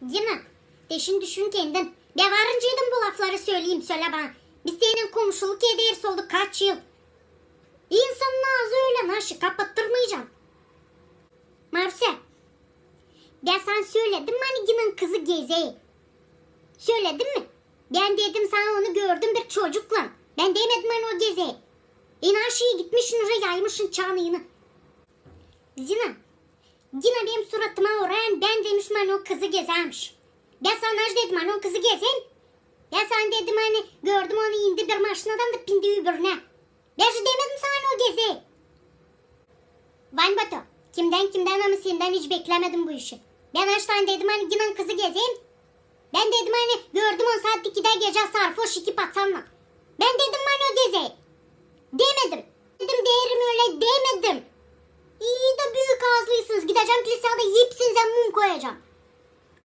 Yine. Deşin düşün kendin. Ben varıncaydım bu lafları söyleyeyim söyle bana. Biz senin komşuluk ederiz olduk kaç yıl. İnsanın ağzı öyle naşı kapattırmayacağım. Marse. Ben sana söyledim mi hani yine kızı gezeyi? Söyledim mi? Ben dedim sana onu gördüm bir çocukla. Ben demedim hani o gezeyi. İnaşıya gitmişsin oraya yaymışsın çanığını. Zina. Yine benim suratıma orayan ben demişim hani o kızı gezermiş. Ben sana dedim hani o kızı gezen. Ben sana dedim hani gördüm onu indi bir maşinadan da pindi öbürüne. Ben şu demedim sana hani o gezi. Van Bato. Kimden ama senden hiç beklemedim bu işi. Ben açtan dedim hani yine kızı gezeyim. Ben dedim hani gördüm 10 saat 2'de gece sarhoş 2 patsanla. Ben dedim hani o gezi. Demedim. Dedim değerim öyle demedim. İyi de büyük ağızlısınız. Gideceğim kilisede yiyip size mum koyacağım.